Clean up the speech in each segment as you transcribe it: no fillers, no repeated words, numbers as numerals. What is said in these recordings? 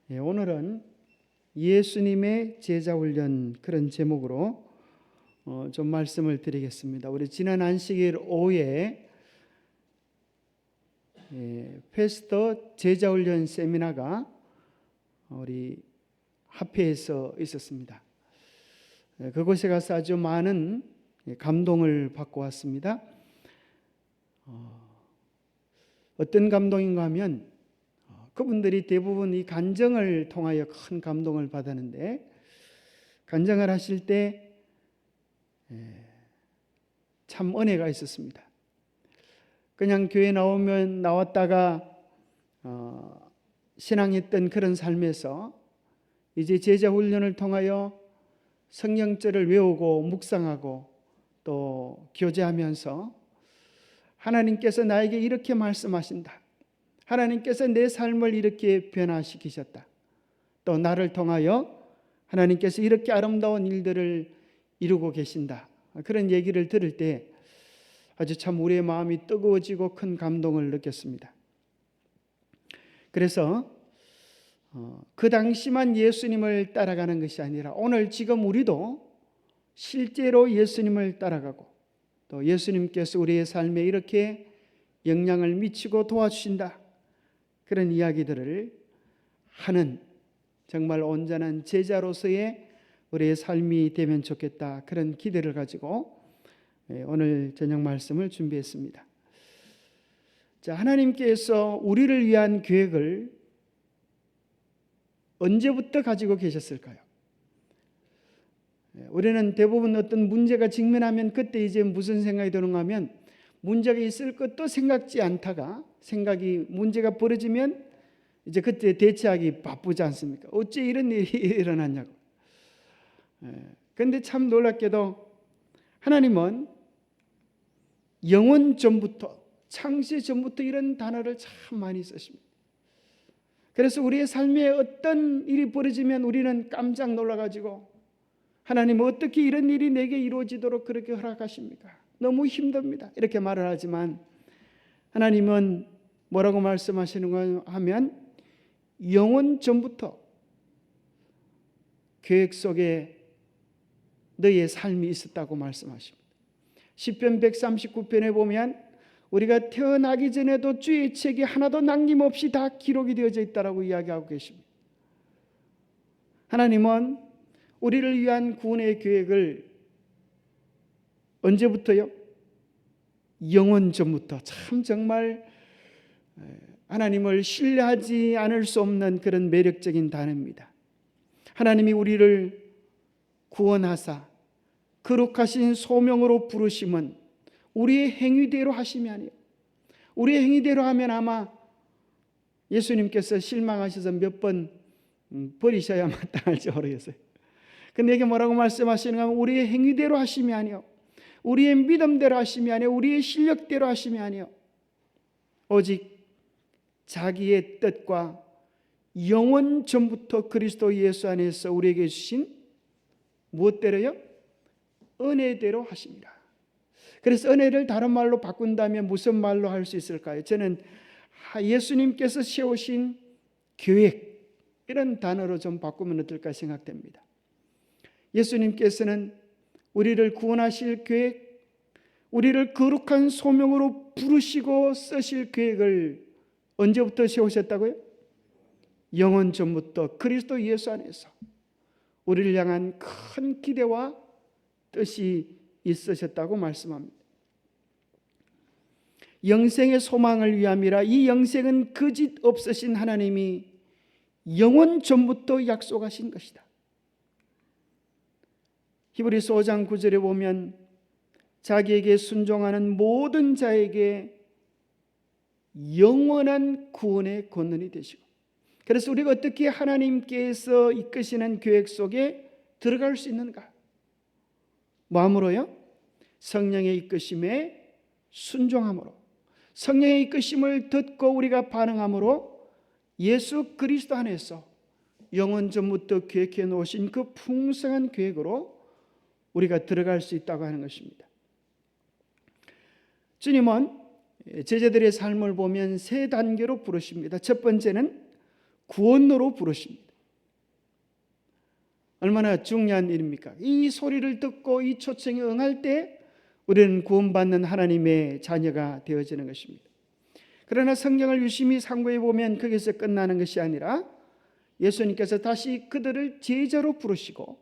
오늘은 예수님의 제자훈련 그런 제목으로 좀 말씀을 드리겠습니다. 우리 지난 안식일 오후에 페스터 제자훈련 세미나가 우리 합회에서 있었습니다. 그곳에 가서 아주 많은 감동을 받고 왔습니다. 어떤 감동인가 하면 그분들이 대부분 이 간증을 통하여 큰 감동을 받았는데, 간증을 하실 때 참 은혜가 있었습니다. 그냥 교회 나왔다가 신앙했던 그런 삶에서 이제 제자 훈련을 통하여 성경절을 외우고 묵상하고 또 교제하면서 하나님께서 나에게 이렇게 말씀하신다, 하나님께서 내 삶을 이렇게 변화시키셨다, 또 나를 통하여 하나님께서 이렇게 아름다운 일들을 이루고 계신다, 그런 얘기를 들을 때 아주 참 우리의 마음이 뜨거워지고 큰 감동을 느꼈습니다. 그래서 그 당시만 예수님을 따라가는 것이 아니라 오늘 지금 우리도 실제로 예수님을 따라가고 또 예수님께서 우리의 삶에 이렇게 영향을 미치고 도와주신다, 그런 이야기들을 하는 정말 온전한 제자로서의 우리의 삶이 되면 좋겠다, 그런 기대를 가지고 오늘 저녁 말씀을 준비했습니다. 자, 하나님께서 우리를 위한 계획을 언제부터 가지고 계셨을까요? 우리는 대부분 어떤 문제가 직면하면 그때 이제 무슨 생각이 드는가 하면 문제가 있을 것도 생각지 않다가 문제가 벌어지면 이제 그때 대처하기 바쁘지 않습니까? 어째 이런 일이 일어났냐고. 그런데 참 놀랍게도 하나님은 영원 전부터, 창세 전부터 이런 단어를 참 많이 쓰십니다. 그래서 우리의 삶에 어떤 일이 벌어지면 우리는 깜짝 놀라가지고 하나님 어떻게 이런 일이 내게 이루어지도록 그렇게 허락하십니까? 너무 힘듭니다, 이렇게 말을 하지만 하나님은 뭐라고 말씀하시는가 하면 영원 전부터 계획 속에 너의 삶이 있었다고 말씀하십니다. 시편 139편에 보면 우리가 태어나기 전에도 주의 책에 하나도 남김없이 다 기록이 되어져 있다라고 이야기하고 계십니다. 하나님은 우리를 위한 구원의 계획을 언제부터요? 영원 전부터. 참 정말 하나님을 신뢰하지 않을 수 없는 그런 매력적인 단어입니다. 하나님이 우리를 구원하사 거룩하신 소명으로 부르심은 우리의 행위대로 하심이 아니에요. 우리의 행위대로 하면 아마 예수님께서 실망하셔서 몇 번 버리셔야 마땅할지 모르겠어요. 근데 이게 뭐라고 말씀하시는가 하면 우리의 행위대로 하심이 아니요, 우리의 믿음대로 하심이 아니요, 우리의 실력대로 하심이 아니요, 오직 자기의 뜻과 영원 전부터 그리스도 예수 안에서 우리에게 주신 무엇대로요? 은혜대로 하십니다. 그래서 은혜를 다른 말로 바꾼다면 무슨 말로 할 수 있을까요? 저는 예수님께서 세우신 계획, 이런 단어로 좀 바꾸면 어떨까 생각됩니다. 예수님께서는 우리를 구원하실 계획, 우리를 거룩한 소명으로 부르시고 쓰실 계획을 언제부터 세우셨다고요? 영원 전부터 그리스도 예수 안에서 우리를 향한 큰 기대와 뜻이 있으셨다고 말씀합니다. 영생의 소망을 위함이라. 이 영생은 거짓 없으신 하나님이 영원 전부터 약속하신 것이다. 히브리서 5장 9절에 보면 자기에게 순종하는 모든 자에게 영원한 구원의 권능이 되시고, 그래서 우리가 어떻게 하나님께서 이끄시는 계획 속에 들어갈 수 있는가? 마음으로요? 성령의 이끄심에 순종함으로, 성령의 이끄심을 듣고 우리가 반응함으로 예수 그리스도 안에서 영원 전부터 계획해 놓으신 그 풍성한 계획으로 우리가 들어갈 수 있다고 하는 것입니다. 주님은 제자들의 삶을 보면 세 단계로 부르십니다. 첫 번째는 구원으로 부르십니다. 얼마나 중요한 일입니까? 이 소리를 듣고 이 초청에 응할 때 우리는 구원받는 하나님의 자녀가 되어지는 것입니다. 그러나 성경을 유심히 상고해 보면 거기서 끝나는 것이 아니라 예수님께서 다시 그들을 제자로 부르시고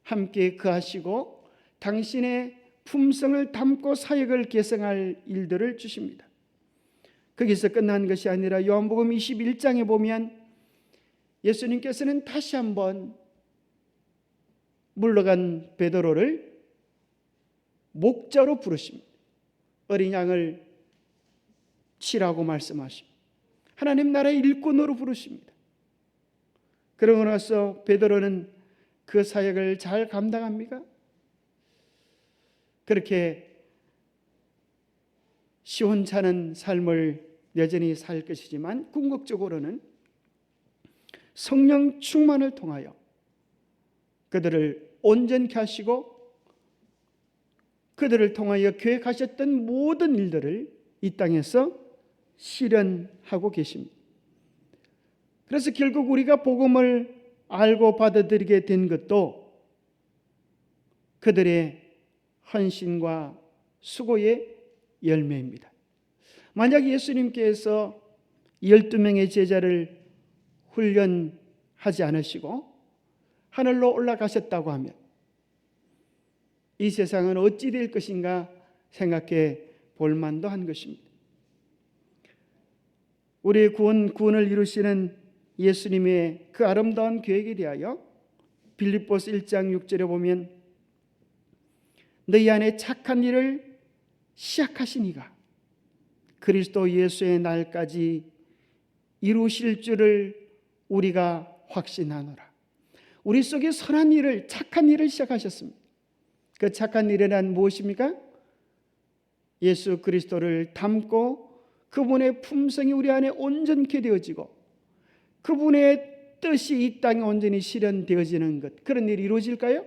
함께 거하시고 당신의 품성을 담고 사역을 계승할 일들을 주십니다. 거기서 끝난 것이 아니라 요한복음 21장에 보면 예수님께서는 다시 한번 물러간 베드로를 목자로 부르십니다. 어린 양을 치라고 말씀하십니다. 하나님 나라의 일꾼으로 부르십니다. 그러고 나서 베드로는 그 사역을 잘 감당합니까? 그렇게 시원찮은 삶을 여전히 살 것이지만 궁극적으로는 성령 충만을 통하여 그들을 온전케 하시고 그들을 통하여 계획하셨던 모든 일들을 이 땅에서 실현하고 계십니다. 그래서 결국 우리가 복음을 알고 받아들이게 된 것도 그들의 헌신과 수고의 열매입니다. 만약 예수님께서 12명의 제자를 훈련하지 않으시고 하늘로 올라가셨다고 하면 이 세상은 어찌 될 것인가 생각해 볼 만도 한 것입니다. 우리의 구원을 이루시는 예수님의 그 아름다운 계획에 대하여 빌립보서 1장 6절에 보면 너희 안에 착한 일을 시작하신 이가 그리스도 예수의 날까지 이루실 줄을 우리가 확신하노라. 우리 속에 선한 일을, 착한 일을 시작하셨습니다. 그 착한 일이란 무엇입니까? 예수 그리스도를 담고 그분의 품성이 우리 안에 온전케 되어지고 그분의 뜻이 이 땅에 온전히 실현되어지는 것, 그런 일이 이루어질까요?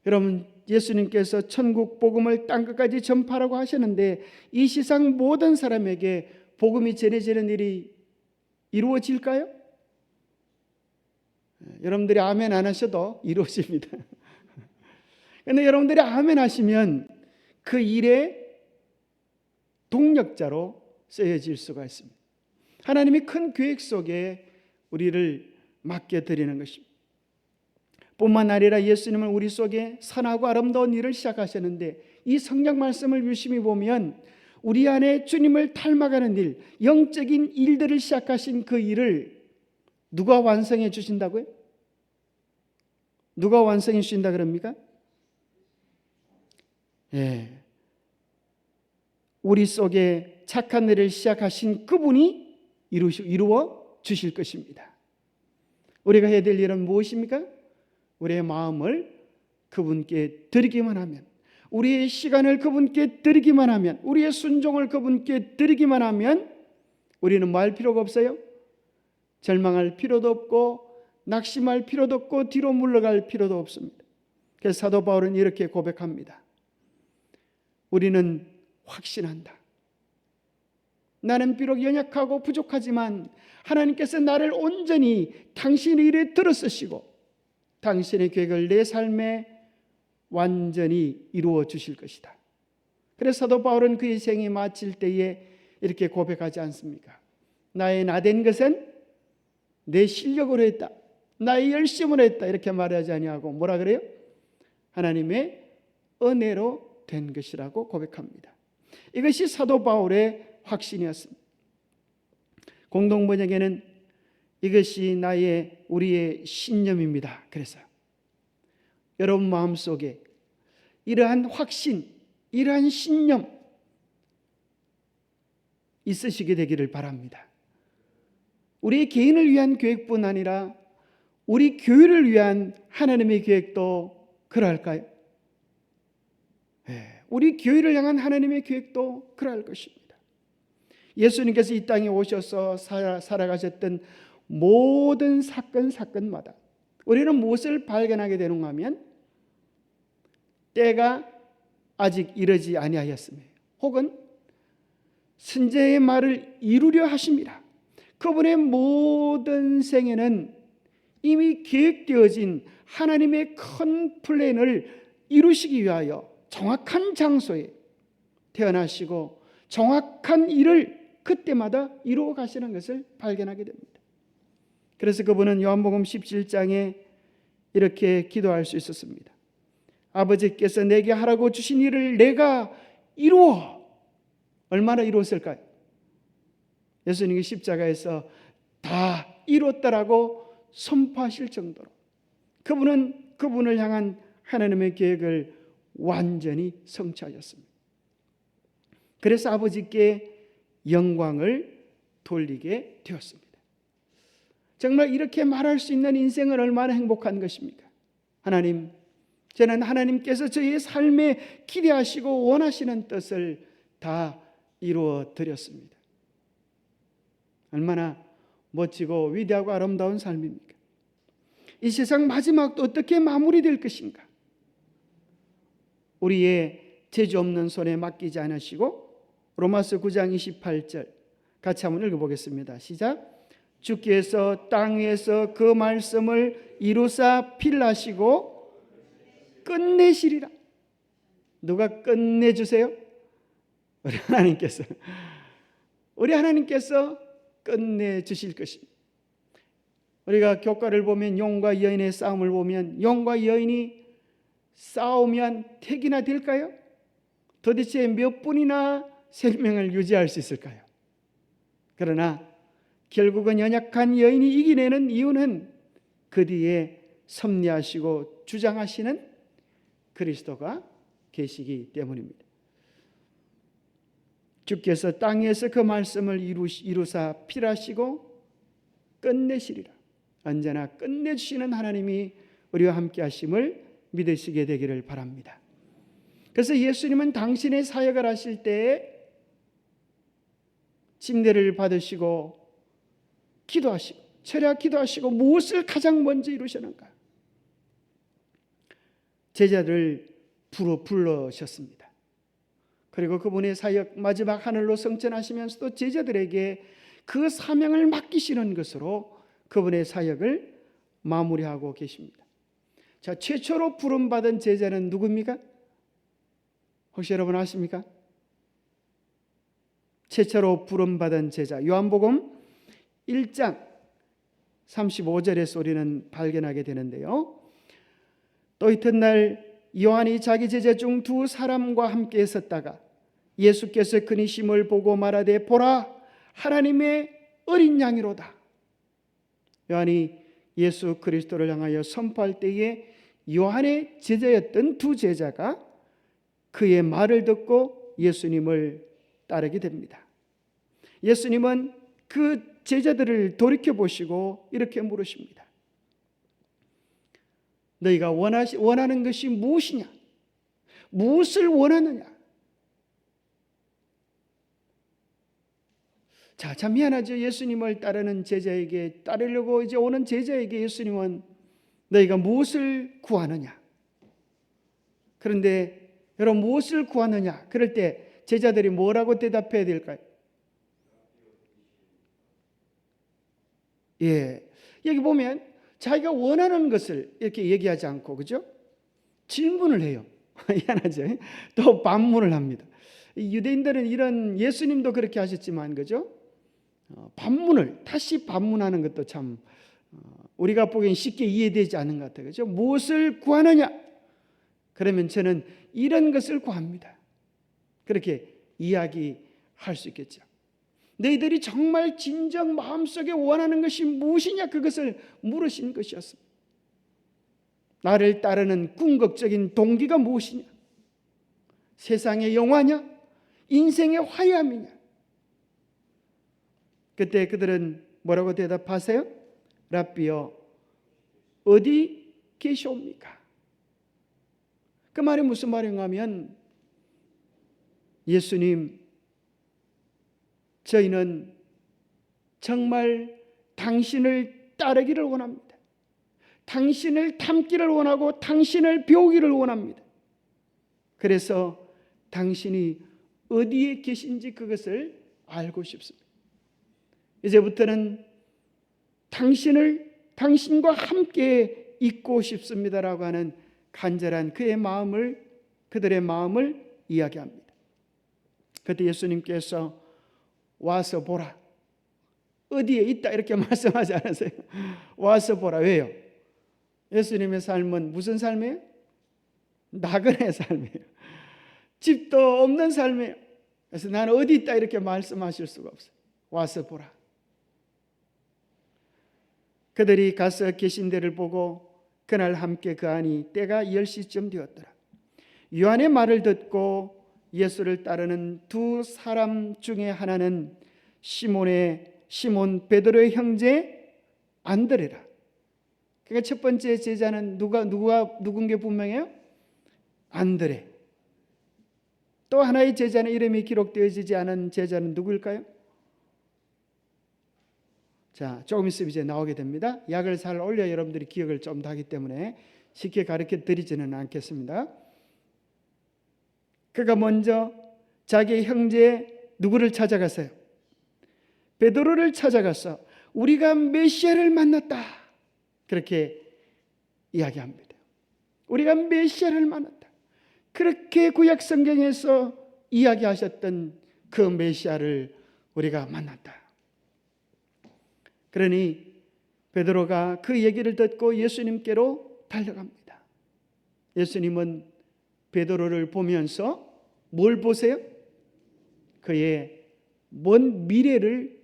여러분, 예수님께서 천국 복음을 땅끝까지 전파하라고 하셨는데 이 세상 모든 사람에게 복음이 전해지는 일이 이루어질까요? 여러분들이 아멘 안 하셔도 이루어집니다. 그런데 여러분들이 아멘 하시면 그 일의 동력자로 쓰여질 수가 있습니다. 하나님이 큰 계획 속에 우리를 맡겨드리는 것입니다. 뿐만 아니라 예수님은 우리 속에 선하고 아름다운 일을 시작하셨는데 이 성경 말씀을 유심히 보면 우리 안에 주님을 닮아가는 일, 영적인 일들을 시작하신 그 일을 누가 완성해 주신다고요? 누가 완성해 주신다 그럽니까? 우리 속에 착한 일을 시작하신 그분이 이루어 주실 것입니다. 우리가 해야 될 일은 무엇입니까? 우리의 마음을 그분께 드리기만 하면, 우리의 시간을 그분께 드리기만 하면, 우리의 순종을 그분께 드리기만 하면 우리는 뭐 할 필요가 없어요? 절망할 필요도 없고 낙심할 필요도 없고 뒤로 물러갈 필요도 없습니다. 그래서 사도 바울은 이렇게 고백합니다. 우리는 확신한다. 나는 비록 연약하고 부족하지만 하나님께서 나를 온전히 당신의 일에 들어쓰시고 당신의 계획을 내 삶에 완전히 이루어 주실 것이다. 그래서 사도 바울은 그의 생이 마칠 때에 이렇게 고백하지 않습니까? 나의 나된 것은 내 실력으로 했다, 나의 열심으로 했다, 이렇게 말하지 아니하고 뭐라 그래요? 하나님의 은혜로 된 것이라고 고백합니다. 이것이 사도 바울의 확신이었습니다. 공동번역에는 이것이 우리의 신념입니다. 그래서 여러분 마음속에 이러한 확신, 이러한 신념 있으시게 되기를 바랍니다. 우리 개인을 위한 계획뿐 아니라 우리 교회를 위한 하나님의 계획도 그러할까요? 우리 교회를 향한 하나님의 계획도 그러할 것입니다. 예수님께서 이 땅에 오셔서 살아가셨던 모든 사건마다 우리는 무엇을 발견하게 되는가 하면 때가 아직 이르지 아니하였으며 혹은 선지자의 말을 이루려 하심이라 그분의 모든 생애는 이미 계획되어진 하나님의 큰 플랜을 이루시기 위하여 정확한 장소에 태어나시고 정확한 일을 그때마다 이루어 가시는 것을 발견하게 됩니다. 그래서 그분은 요한복음 17장에 이렇게 기도할 수 있었습니다. 아버지께서 내게 하라고 주신 일을 내가 이루어. 얼마나 이루었을까요? 예수님이 십자가에서 다 이뤘다라고 선포하실 정도로 그분은 그분을 향한 하나님의 계획을 완전히 성취하셨습니다. 그래서 아버지께 영광을 돌리게 되었습니다. 정말 이렇게 말할 수 있는 인생은 얼마나 행복한 것입니까? 하나님, 저는 하나님께서 저희의 삶에 기대하시고 원하시는 뜻을 다 이루어 드렸습니다. 얼마나 멋지고 위대하고 아름다운 삶입니까? 이 세상 마지막도 어떻게 마무리될 것인가? 우리의 재주 없는 손에 맡기지 않으시고 로마서 9장 28절 같이 한번 읽어보겠습니다. 시작. 주께서 땅에서 그 말씀을 이루사 필하시고 끝내시리라. 누가 끝내주세요? 우리 하나님께서 끝내주실 것입니다. 우리가 교과를 보면 용과 여인의 싸움을 보면 용과 여인이 싸우면 택이나 될까요? 도대체 몇 분이나 생명을 유지할 수 있을까요? 그러나 결국은 연약한 여인이 이기내는 이유는 그 뒤에 섭리하시고 주장하시는 그리스도가 계시기 때문입니다. 주께서 땅에서 그 말씀을 이루사 필하시고 끝내시리라. 언제나 끝내주시는 하나님이 우리와 함께 하심을 믿으시게 되기를 바랍니다. 그래서 예수님은 당신의 사역을 하실 때에 침례를 받으시고 기도하시고 철야 기도하시고 무엇을 가장 먼저 이루셨는가? 제자를 불러셨습니다. 그리고 그분의 사역 마지막 하늘로 승천하시면서도 제자들에게 그 사명을 맡기시는 것으로 그분의 사역을 마무리하고 계십니다. 자, 최초로 부름받은 제자는 누굽니까? 혹시 여러분 아십니까? 최초로 부름받은 제자, 요한복음 1장 35절에서 우리는 발견하게 되는데요. 또 이튿날 요한이 자기 제자 중 두 사람과 함께 있었다가 예수께서 그니심을 보고 말하되 보라 하나님의 어린 양이로다. 요한이 예수 그리스도를 향하여 선포할 때에 요한의 제자였던 두 제자가 그의 말을 듣고 예수님을 따르게 됩니다. 예수님은 그 제자들을 돌이켜보시고 이렇게 물으십니다. 너희가 원하는 것이 무엇이냐? 무엇을 원하느냐? 자, 참 미안하죠. 예수님을 따르는 제자에게 따르려고 이제 오는 제자에게 예수님은 너희가 무엇을 구하느냐? 그런데 여러분 무엇을 구하느냐? 그럴 때 제자들이 뭐라고 대답해야 될까요? 예, 여기 보면 자기가 원하는 것을 이렇게 얘기하지 않고 그죠? 질문을 해요. 희한하죠? 또 반문을 합니다. 유대인들은 이런 예수님도 그렇게 하셨지만 그죠? 반문을 다시 반문하는 것도 참 우리가 보기엔 쉽게 이해되지 않는 것 같아요. 그죠? 무엇을 구하느냐? 그러면 저는 이런 것을 구합니다. 그렇게 이야기할 수 있겠죠. 너희들이 정말 진정 마음속에 원하는 것이 무엇이냐? 그것을 물으신 것이었습니다. 나를 따르는 궁극적인 동기가 무엇이냐? 세상의 영화냐? 인생의 화려함이냐? 그때 그들은 뭐라고 대답하세요? 랍비여 어디 계시옵니까? 그 말이 무슨 말인가 하면 예수님 저희는 정말 당신을 따르기를 원합니다. 당신을 닮기를 원하고 당신을 배우기를 원합니다. 그래서 당신이 어디에 계신지 그것을 알고 싶습니다. 이제부터는 당신과 함께 있고 싶습니다라고 하는 간절한 그들의 마음을 이야기합니다. 그때 예수님께서 와서 보라. 어디에 있다 이렇게 말씀하지 않으세요? 와서 보라. 왜요? 예수님의 삶은 무슨 삶이에요? 나그네 삶이에요. 집도 없는 삶이에요. 그래서 나는 어디 있다 이렇게 말씀하실 수가 없어요. 와서 보라. 그들이 가서 계신 데를 보고 그날 함께 거하니 때가 10시쯤 되었더라. 요한의 말을 듣고 예수를 따르는 두 사람 중에 하나는 시몬 베드로의 형제 안드레라. 그러니까 첫 번째 제자는 누군 게 분명해요? 안드레. 또 하나의 제자는 이름이 기록되어지지 않은 제자는 누구일까요? 자, 조금 있으면 이제 나오게 됩니다. 약을 잘 올려 여러분들이 기억을 좀 더 하기 때문에 쉽게 가르쳐 드리지는 않겠습니다. 그가 먼저 자기의 형제 누구를 찾아갔어요? 베드로를 찾아가서 우리가 메시아를 만났다. 그렇게 이야기합니다. 우리가 메시아를 만났다. 그렇게 구약 성경에서 이야기하셨던 그 메시아를 우리가 만났다. 그러니 베드로가 그 얘기를 듣고 예수님께로 달려갑니다. 예수님은 베드로를 보면서 뭘 보세요? 그의 먼 미래를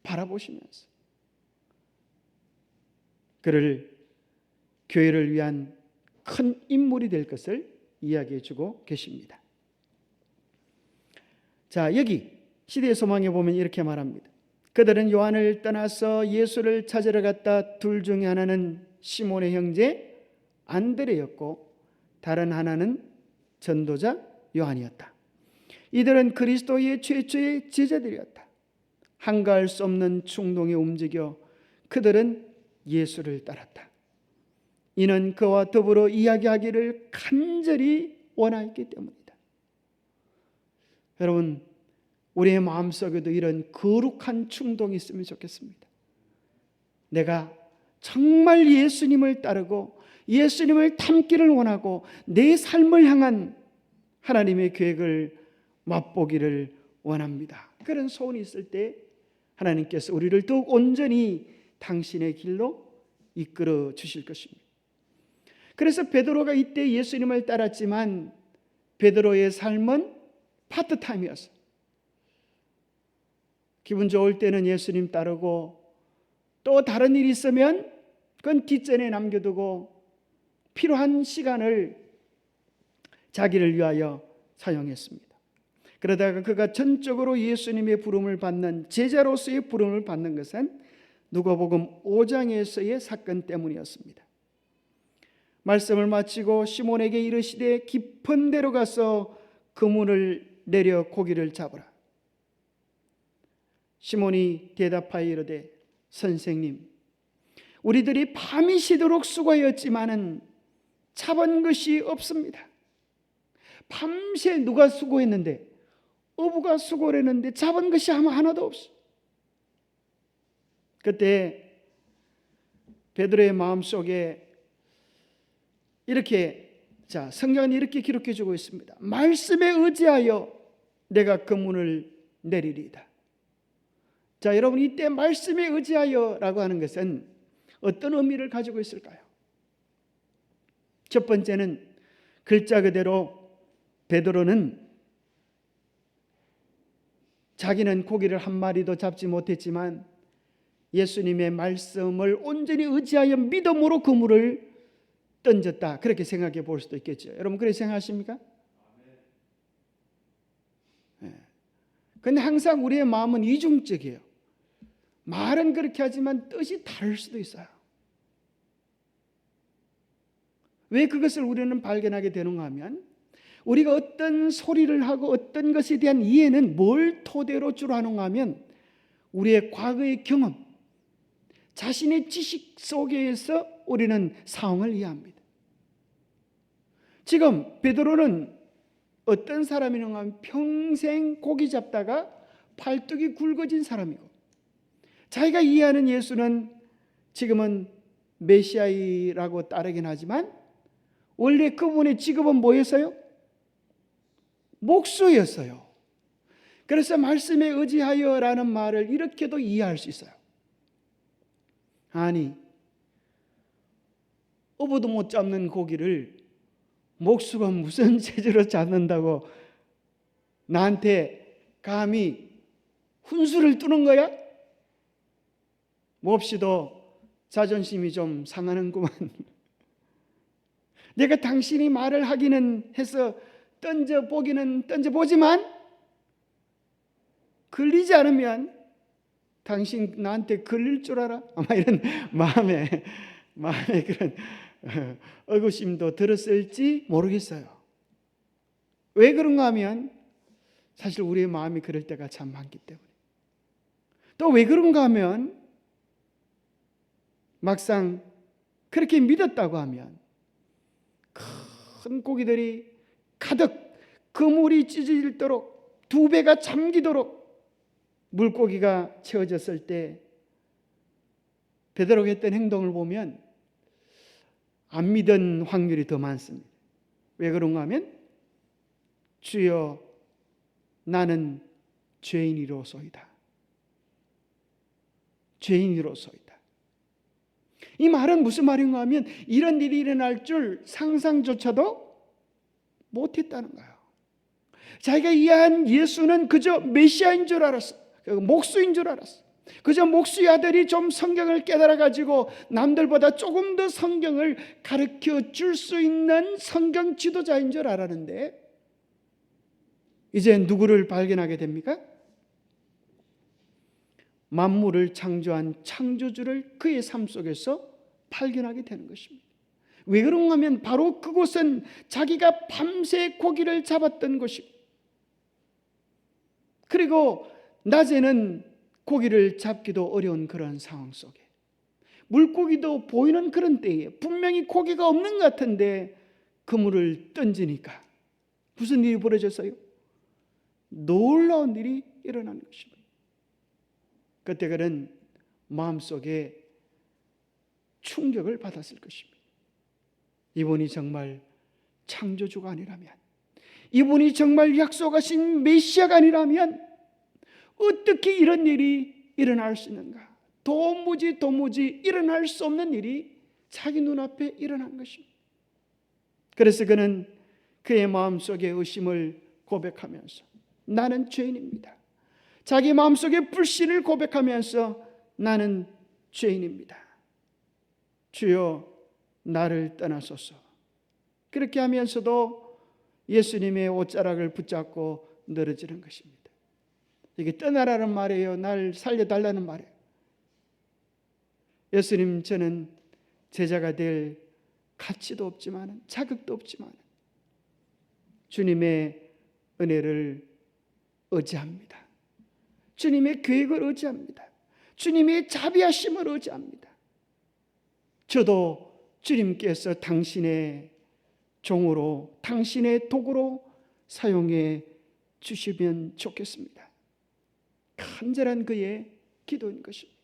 바라보시면서 그를 교회를 위한 큰 인물이 될 것을 이야기해 주고 계십니다. 자, 여기 시대의 소망에 보면 이렇게 말합니다. 그들은 요한을 떠나서 예수를 찾으러 갔다. 둘 중에 하나는 시몬의 형제 안드레였고 다른 하나는 전도자 요한이었다. 이들은 그리스도의 최초의 제자들이었다. 한가할 수 없는 충동에 움직여 그들은 예수를 따랐다. 이는 그와 더불어 이야기하기를 간절히 원하였기 때문이다. 여러분, 우리의 마음속에도 이런 거룩한 충동이 있으면 좋겠습니다. 내가 정말 예수님을 따르고 예수님을 닮기를 원하고 내 삶을 향한 하나님의 계획을 맛보기를 원합니다. 그런 소원이 있을 때 하나님께서 우리를 더욱 온전히 당신의 길로 이끌어 주실 것입니다. 그래서 베드로가 이때 예수님을 따랐지만 베드로의 삶은 파트타임이었어요. 기분 좋을 때는 예수님 따르고 또 다른 일이 있으면 그건 뒷전에 남겨두고 필요한 시간을 자기를 위하여 사용했습니다. 그러다가 그가 전적으로 예수님의 부름을 받는 제자로서의 부름을 받는 것은 누가복음 5장에서의 사건 때문이었습니다. 말씀을 마치고 시몬에게 이르시되 깊은 데로 가서 그물을 내려 고기를 잡으라. 시몬이 대답하여 이르되 선생님, 우리들이 밤이 새도록 수고하였지만은 잡은 것이 없습니다. 밤새 누가 수고했는데? 어부가 수고를 했는데 잡은 것이 아마 하나도 없어. 그때 베드로의 마음속에 이렇게 성경은 이렇게 기록해 주고 있습니다. 말씀에 의지하여 내가 그물을 내리리이다. 자, 여러분, 이때 말씀에 의지하여라고 하는 것은 어떤 의미를 가지고 있을까요? 첫 번째는 글자 그대로 베드로는 자기는 고기를 한 마리도 잡지 못했지만 예수님의 말씀을 온전히 의지하여 믿음으로 그물을 던졌다. 그렇게 생각해 볼 수도 있겠죠. 여러분, 그렇게 생각하십니까? 그런데 항상 우리의 마음은 이중적이에요. 말은 그렇게 하지만 뜻이 다를 수도 있어요. 왜 그것을 우리는 발견하게 되는가 하면 우리가 어떤 소리를 하고 어떤 것에 대한 이해는 뭘 토대로 주로 하는가 하면 우리의 과거의 경험, 자신의 지식 속에서 우리는 상황을 이해합니다. 지금 베드로는 어떤 사람이는가 하면 평생 고기 잡다가 팔뚝이 굵어진 사람이고 자기가 이해하는 예수는 지금은 메시아이라고 따르긴 하지만 원래 그분의 직업은 뭐였어요? 목수였어요. 그래서 말씀에 의지하여라는 말을 이렇게도 이해할 수 있어요. 아니, 어부도 못 잡는 고기를 목수가 무슨 재주로 잡는다고 나한테 감히 훈수를 두는 거야? 몹시도 자존심이 좀 상하는구만. 내가 당신이 말을 하기는 해서 던져보기는 던져보지만 걸리지 않으면 당신 나한테 걸릴 줄 알아? 아마 이런 마음에 그런 의구심도 들었을지 모르겠어요. 왜 그런가 하면 사실 우리의 마음이 그럴 때가 참 많기 때문에. 또 왜 그런가 하면 막상 그렇게 믿었다고 하면 큰 고기들이 가득 그물이 찢어지도록 두 배가 잠기도록 물고기가 채워졌을 때 베드로가 했던 행동을 보면 안 믿은 확률이 더 많습니다. 왜 그런가 하면 주여 나는 죄인이로소이다. 죄인이로소이다. 이 말은 무슨 말인가 하면 이런 일이 일어날 줄 상상조차도 못했다는 거예요. 자기가 이해한 예수는 그저 메시아인 줄 알았어. 목수인 줄 알았어. 그저 목수의 아들이 좀 성경을 깨달아가지고 남들보다 조금 더 성경을 가르쳐 줄 수 있는 성경 지도자인 줄 알았는데 이제 누구를 발견하게 됩니까? 만물을 창조한 창조주를 그의 삶 속에서 발견하게 되는 것입니다. 왜 그런가 하면 바로 그곳은 자기가 밤새 고기를 잡았던 곳입니다. 그리고 낮에는 고기를 잡기도 어려운 그런 상황 속에 물고기도 보이는 그런 때에 분명히 고기가 없는 것 같은데 그물을 던지니까 무슨 일이 벌어졌어요? 놀라운 일이 일어나는 것입니다. 그때 그는 마음속에 충격을 받았을 것입니다. 이분이 정말 창조주가 아니라면, 이분이 정말 약속하신 메시아가 아니라면 어떻게 이런 일이 일어날 수 있는가? 도무지 일어날 수 없는 일이 자기 눈앞에 일어난 것입니다. 그래서 그는 그의 마음속에 의심을 고백하면서 나는 죄인입니다. 자기 마음속에 불신을 고백하면서 나는 죄인입니다. 주여 나를 떠나소서. 그렇게 하면서도 예수님의 옷자락을 붙잡고 늘어지는 것입니다. 이게 떠나라는 말이에요? 날 살려달라는 말이에요? 예수님, 저는 제자가 될 가치도 없지만 자격도 없지만 주님의 은혜를 의지합니다. 주님의 계획을 의지합니다. 주님의 자비하심을 의지합니다. 저도 주님께서 당신의 종으로, 당신의 도구로 사용해 주시면 좋겠습니다. 간절한 그의 기도인 것입니다.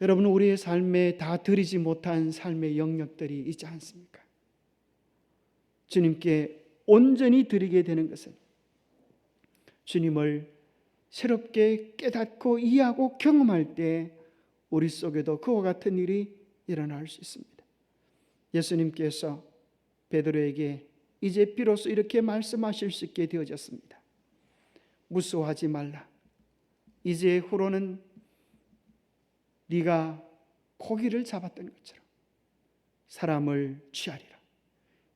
여러분, 우리의 삶에 다 드리지 못한 삶의 영역들이 있지 않습니까? 주님께 온전히 드리게 되는 것은 주님을 새롭게 깨닫고 이해하고 경험할 때 우리 속에도 그와 같은 일이 일어날 수 있습니다. 예수님께서 베드로에게 이제 비로소 이렇게 말씀하실 수 있게 되어졌습니다. 무서워하지 말라. 이제 후로는 네가 고기를 잡았던 것처럼 사람을 취하리라.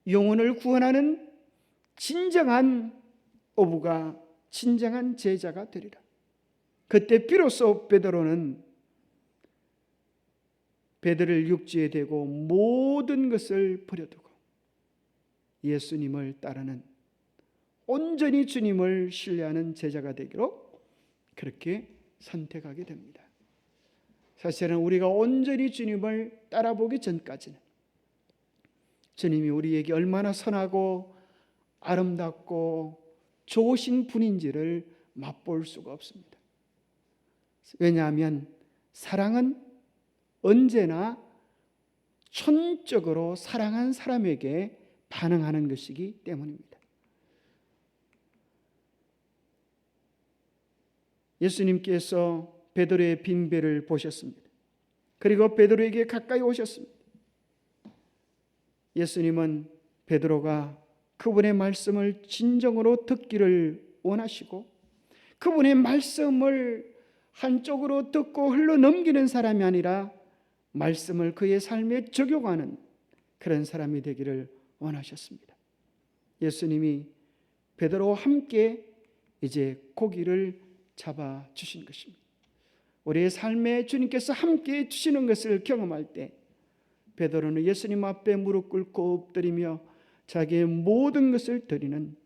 영혼을 구원하는 진정한 어부가, 진정한 제자가 되리라. 그때 비로소 베드로는 베드로를 육지에 대고 모든 것을 버려두고 예수님을 따르는, 온전히 주님을 신뢰하는 제자가 되기로 그렇게 선택하게 됩니다. 사실은 우리가 온전히 주님을 따라보기 전까지는 주님이 우리에게 얼마나 선하고 아름답고 좋으신 분인지를 맛볼 수가 없습니다. 왜냐하면 사랑은 언제나 천적으로 사랑한 사람에게 반응하는 것이기 때문입니다. 예수님께서 베드로의 빈배를 보셨습니다. 그리고 베드로에게 가까이 오셨습니다. 예수님은 베드로가 그분의 말씀을 진정으로 듣기를 원하시고 그분의 말씀을 한쪽으로 듣고 흘러넘기는 사람이 아니라 말씀을 그의 삶에 적용하는 그런 사람이 되기를 원하셨습니다. 예수님이 베드로와 함께 이제 고기를 잡아 주신 것입니다. 우리의 삶에 주님께서 함께 주시는 것을 경험할 때 베드로는 예수님 앞에 무릎 꿇고 엎드리며 자기의 모든 것을 드리는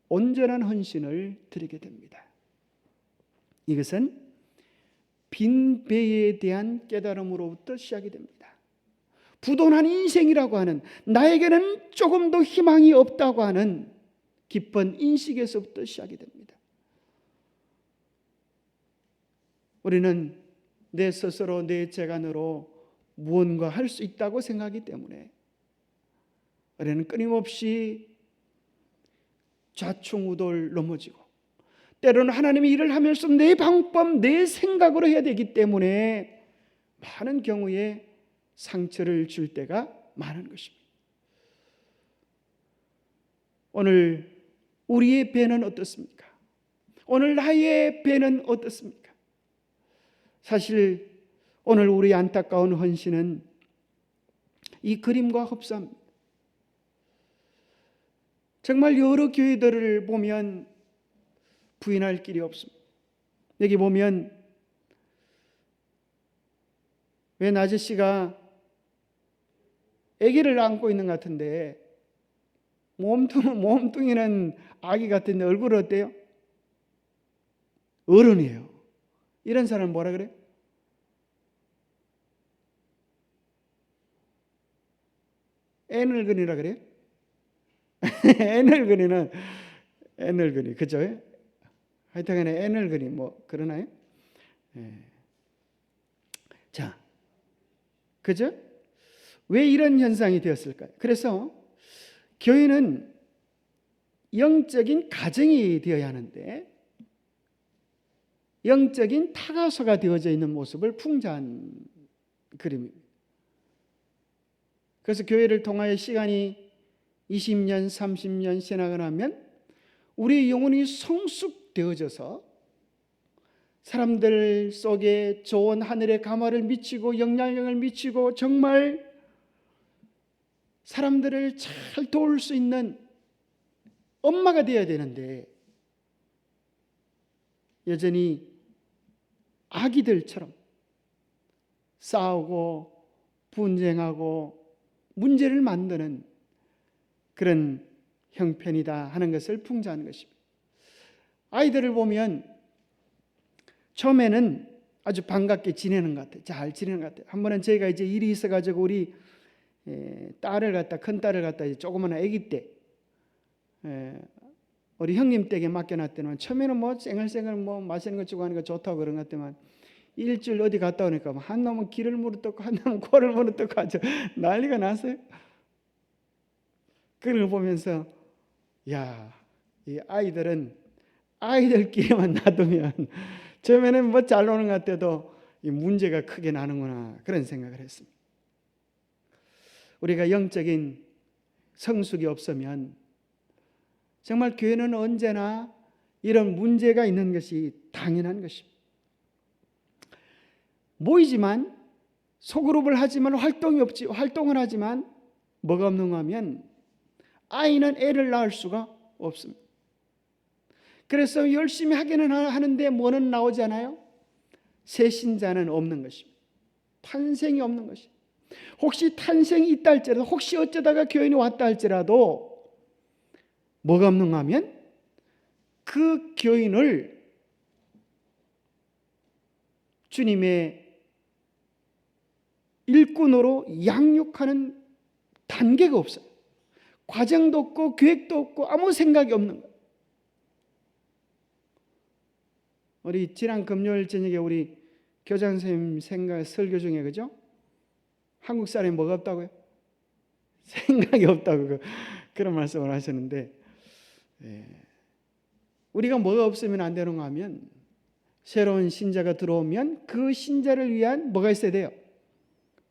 온전한 헌신을 드리게 됩니다. 이것은 빈 배에 대한 깨달음으로부터 시작이 됩니다. 부도난 인생이라고 하는, 나에게는 조금도 희망이 없다고 하는 깊은 인식에서부터 시작이 됩니다. 우리는 내 스스로 내 재간으로 무언가 할 수 있다고 생각하기 때문에 우리는 끊임없이 좌충우돌 넘어지고 때로는 하나님의 일을 하면서 내 방법, 내 생각으로 해야 되기 때문에 많은 경우에 상처를 줄 때가 많은 것입니다. 오늘 우리의 배는 어떻습니까? 오늘 나의 배는 어떻습니까? 사실 오늘 우리 안타까운 헌신은 이 그림과 흡사합니다. 정말 여러 교회들을 보면 부인할 길이 없습니다. 여기 보면 웬 아저씨가 아기를 안고 있는 것 같은데 몸뚱이는 아기 같은데 얼굴은 어때요? 어른이에요. 이런 사람 뭐라 그래? 애늙은이라 그래요? 애늙은이 그죠? 하여튼간에 애늙은이 뭐 그러나요? 자, 그죠? 왜 이런 현상이 되었을까요? 그래서 교회는 영적인 가정이 되어야 하는데 영적인 타가소가 되어져 있는 모습을 풍자한 그림입니다. 그래서 교회를 통하여 시간이 20년, 30년 지나고 나면 우리의 영혼이 성숙되어져서 사람들 속에 좋은 하늘의 감화를 미치고 영향력을 미치고 정말 사람들을 잘 도울 수 있는 엄마가 되어야 되는데 여전히 아기들처럼 싸우고 분쟁하고 문제를 만드는 그런 형편이다 하는 것을 풍자하는 것입니다. 아이들을 보면 처음에는 아주 반갑게 지내는 것 같아요. 잘 지내는 것 같아요. 한 번은 저희가 이제 일이 있어가지고 우리 딸을 갖다 큰 딸을 갖다 조그마한 아기 때 우리 형님 댁에 맡겨놨더니만 처음에는 뭐 쌩얼쌩얼 뭐 마시는 거 주고 하는 거 좋다고 그런 것 같더만 일주일 어디 갔다 오니까 한 놈은 귀를 물어뜯고 한 놈은 코를 물어뜯고 아주 난리가 났어요. 그걸 걸 보면서 야, 이 아이들은 아이들끼리만 놔두면 처음에는 뭐 잘 노는 것 같아도 이 문제가 크게 나는구나 그런 생각을 했습니다. 우리가 영적인 성숙이 없으면 정말 교회는 언제나 이런 문제가 있는 것이 당연한 것입니다. 모이지만 소그룹을 하지만 활동이 없지. 활동을 하지만 뭐가 없는가 하면 아이는 애를 낳을 수가 없습니다. 그래서 열심히 하기는 하는데 뭐는 나오지 않아요? 새 신자는 없는 것입니다. 탄생이 없는 것입니다. 혹시 탄생이 있다 할지라도 혹시 어쩌다가 교인이 왔다 할지라도 뭐가 없는가 하면 그 교인을 주님의 일꾼으로 양육하는 단계가 없어요. 과정도 없고 계획도 없고 아무 생각이 없는 거예요. 우리 지난 금요일 저녁에 우리 교장 선생님 설교 중에 그죠? 한국 사람이 뭐가 없다고요? 생각이 없다고 그런 말씀을 하셨는데, 우리가 뭐가 없으면 안 되는가 하면 새로운 신자가 들어오면 그 신자를 위한 뭐가 있어야 돼요?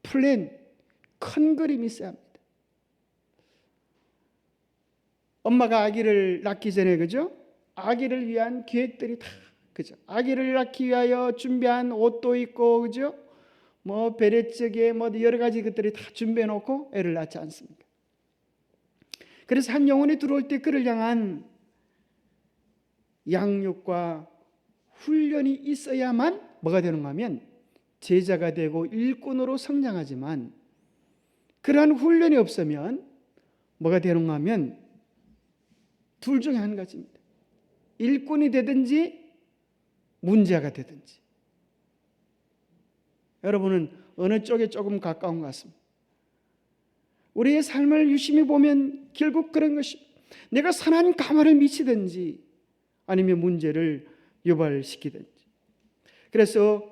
플랜, 큰 그림이 있어야 합니다. 엄마가 아기를 낳기 전에 그죠? 아기를 위한 계획들이 다 그죠? 아기를 낳기 위하여 준비한 옷도 있고 그죠? 뭐 베레츠에 뭐 여러 가지 것들이 다 준비해 놓고 애를 낳지 않습니까? 그래서 한 영혼이 들어올 때 그를 향한 양육과 훈련이 있어야만 뭐가 되는가 하면 제자가 되고 일꾼으로 성장하지만, 그러한 훈련이 없으면 뭐가 되는가 하면 둘 중에 한 가지입니다. 일꾼이 되든지 문제가 되든지. 여러분은 어느 쪽에 조금 가까운 것 같습니다. 우리의 삶을 유심히 보면 결국 그런 것입니다. 내가 선한 가마를 미치든지 아니면 문제를 유발시키든지. 그래서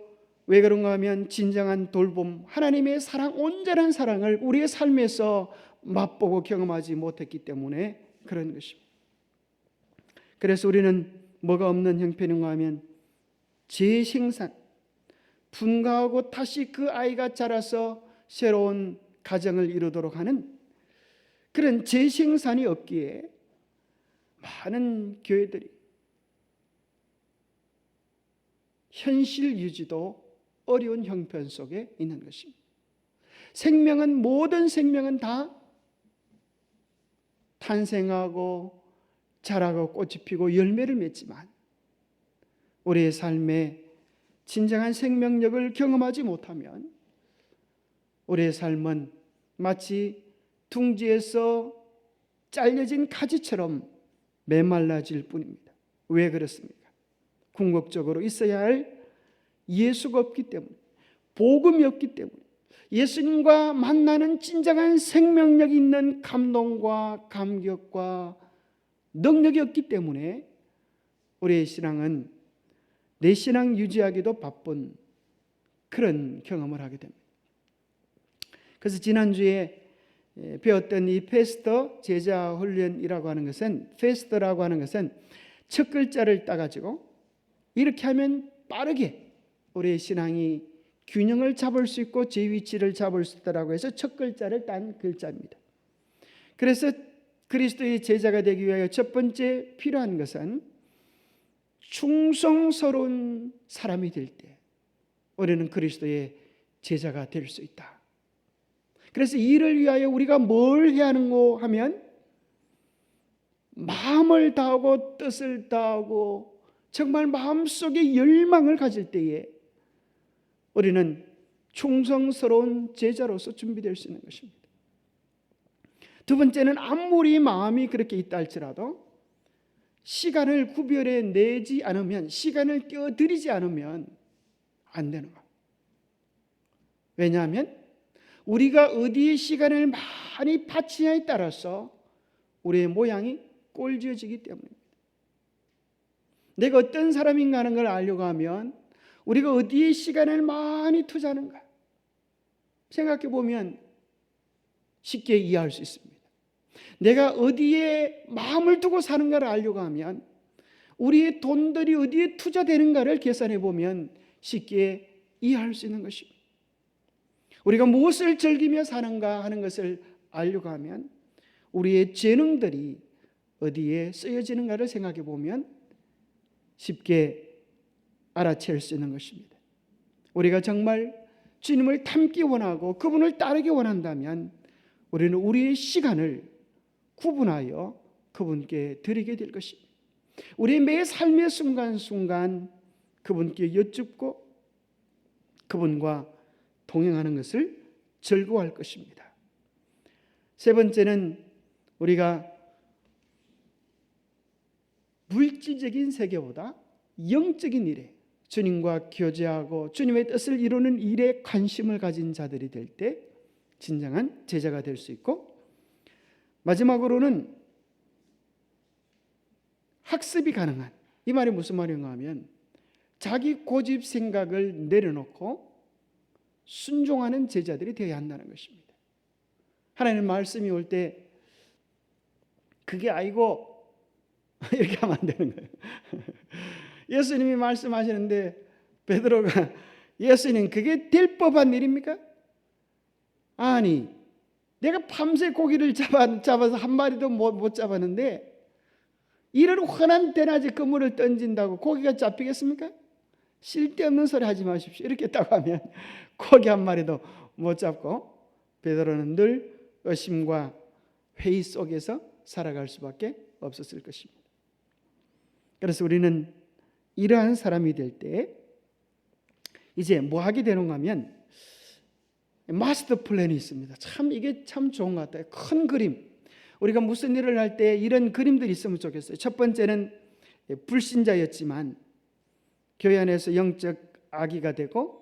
왜 그런가 하면 진정한 돌봄, 하나님의 사랑, 온전한 사랑을 우리의 삶에서 맛보고 경험하지 못했기 때문에 그런 것입니다. 그래서 우리는 뭐가 없는 형편인가 하면 재생산, 분가하고 다시 그 아이가 자라서 새로운 가정을 이루도록 하는 그런 재생산이 없기에 많은 교회들이 현실 유지도 어려운 형편 속에 있는 것입니다. 모든 생명은 다 탄생하고 자라고 꽃이 피고 열매를 맺지만 우리의 삶에 진정한 생명력을 경험하지 못하면 우리의 삶은 마치 둥지에서 잘려진 가지처럼 메말라질 뿐입니다. 왜 그렇습니까? 궁극적으로 있어야 할 예수가 없기 때문에, 복음이 없기 때문에, 예수님과 만나는 진정한 생명력 있는 감동과 감격과 능력이 없기 때문에 우리의 신앙은 내 신앙 유지하기도 바쁜 그런 경험을 하게 됩니다. 그래서 지난주에 배웠던 이 페스터 제자 훈련이라고 하는 것은, 페스터라고 하는 것은 첫 글자를 따가지고 이렇게 하면 빠르게 우리의 신앙이 균형을 잡을 수 있고 제 위치를 잡을 수 있다라고 해서 첫 글자를 딴 글자입니다. 그래서 그리스도의 제자가 되기 위하여 첫 번째 필요한 것은 충성스러운 사람이 될 때 우리는 그리스도의 제자가 될 수 있다. 그래서 이를 위하여 우리가 뭘 해야 하는고 하면 마음을 다하고 뜻을 다하고 정말 마음속에 열망을 가질 때에 우리는 충성스러운 제자로서 준비될 수 있는 것입니다. 두 번째는 아무리 마음이 그렇게 있다 할지라도 시간을 구별해 내지 않으면, 시간을 껴들이지 않으면 안 되는 거예요. 왜냐하면 우리가 어디에 시간을 많이 바치냐에 따라서 우리의 모양이 꼴지어지기 때문입니다. 내가 어떤 사람인가 하는 걸 알려고 하면 우리가 어디에 시간을 많이 투자하는가 생각해 보면 쉽게 이해할 수 있습니다. 내가 어디에 마음을 두고 사는가를 알려고 하면 우리의 돈들이 어디에 투자되는가를 계산해 보면 쉽게 이해할 수 있는 것입니다. 우리가 무엇을 즐기며 사는가 하는 것을 알려고 하면 우리의 재능들이 어디에 쓰여지는가를 생각해 보면 쉽게 알아챌 수 있는 것입니다. 우리가 정말 주님을 닮기 원하고 그분을 따르기 원한다면 우리는 우리의 시간을 구분하여 그분께 드리게 될 것입니다. 우리의 매 삶의 순간순간 그분께 여쭙고 그분과 동행하는 것을 즐거워할 것입니다. 세 번째는 우리가 물질적인 세계보다 영적인 일에, 주님과 교제하고 주님의 뜻을 이루는 일에 관심을 가진 자들이 될 때 진정한 제자가 될 수 있고, 마지막으로는 학습이 가능한, 이 말이 무슨 말인가 하면 자기 고집 생각을 내려놓고 순종하는 제자들이 되어야 한다는 것입니다. 하나님 말씀이 올 때 그게 아니고 이렇게 하면 안 되는 거예요. 예수님이 말씀하시는데 베드로가 예수님 그게 될 법한 일입니까? 아니 내가 밤새 고기를 잡아서 한 마리도 못 잡았는데 이런 흔한 대낮에 그물을 던진다고 고기가 잡히겠습니까? 쓸데없는 소리 하지 마십시오. 이렇게 딱 하면 고기 한 마리도 못 잡고 베드로는 늘 의심과 회의 속에서 살아갈 수밖에 없었을 것입니다. 그래서 우리는 이러한 사람이 될 때 이제 뭐 하게 되는가 하면 마스터 플랜이 있습니다. 참 이게 참 좋은 것 같아요. 큰 그림. 우리가 무슨 일을 할 때 이런 그림들이 있으면 좋겠어요. 첫 번째는 불신자였지만 교회 안에서 영적 아기가 되고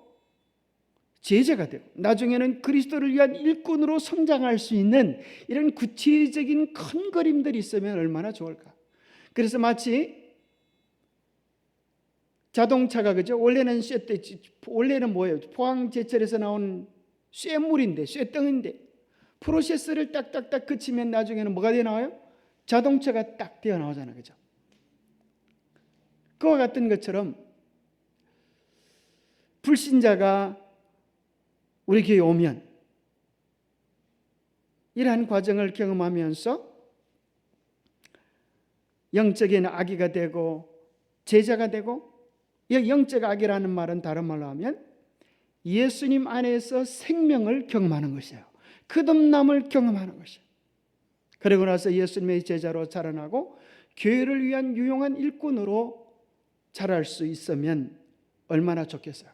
제자가 되고 나중에는 그리스도를 위한 일꾼으로 성장할 수 있는 이런 구체적인 큰 그림들이 있으면 얼마나 좋을까. 그래서 마치 자동차가 그죠? 원래는 뭐예요? 포항제철에서 나온 쇠물인데 쇠덩인데 프로세스를 딱딱딱 그치면 나중에는 뭐가 되어 나와요? 자동차가 딱 되어 나오잖아요. 그죠? 그와 같은 것처럼 불신자가 우리 교회에 오면 이러한 과정을 경험하면서 영적인 아기가 되고 제자가 되고, 영적 아기라는 말은 다른 말로 하면 예수님 안에서 생명을 경험하는 것이에요. 거듭남을 경험하는 것이에요. 그리고 나서 예수님의 제자로 자라나고 교회를 위한 유용한 일꾼으로 자랄 수 있으면 얼마나 좋겠어요.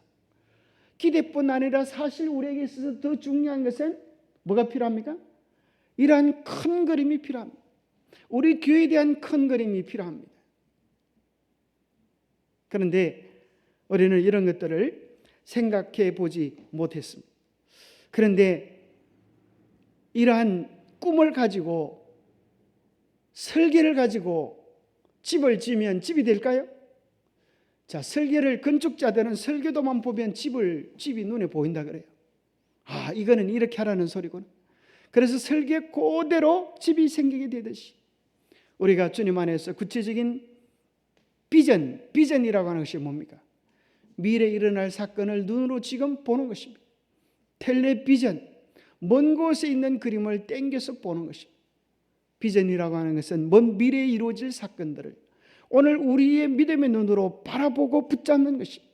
기대뿐 아니라 사실 우리에게 있어서 더 중요한 것은 뭐가 필요합니까? 이러한 큰 그림이 필요합니다. 우리 교회에 대한 큰 그림이 필요합니다. 그런데 우리는 이런 것들을 생각해 보지 못했습니다. 그런데 이러한 꿈을 가지고 설계를 가지고 집을 지으면 집이 될까요? 자, 설계를 건축자들은 설계도만 보면 집이 눈에 보인다 그래요. 아, 이거는 이렇게 하라는 소리구나. 그래서 설계 그대로 집이 생기게 되듯이 우리가 주님 안에서 구체적인 비전이라고 하는 것이 뭡니까? 미래에 일어날 사건을 눈으로 지금 보는 것입니다. 텔레비전, 먼 곳에 있는 그림을 땡겨서 보는 것입니다. 비전이라고 하는 것은 먼 미래에 이루어질 사건들을 오늘 우리의 믿음의 눈으로 바라보고 붙잡는 것입니다.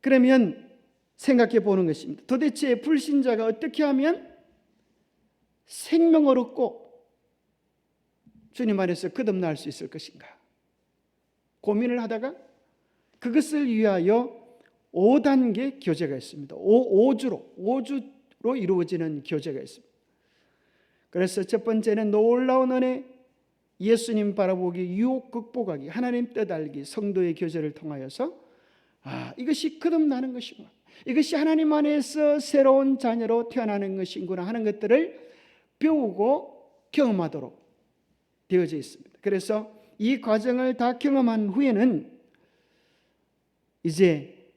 그러면 생각해 보는 것입니다. 도대체 불신자가 어떻게 하면 생명을 얻고 주님 안에서 거듭날 수 있을 것인가? 고민을 하다가 그것을 위하여 5단계 교제가 있습니다. 5주로 이루어지는 교제가 있습니다. 그래서 첫 번째는 놀라운 은혜, 예수님 바라보기, 유혹 극복하기, 하나님 뜻 알기, 성도의 교제를 통하여서 이것이 거듭나는 것이구나, 이것이 하나님 안에서 새로운 자녀로 태어나는 것이구나 하는 것들을 배우고 경험하도록 되어져 있습니다. 그래서 이 과정을 다 경험한 후에는 이제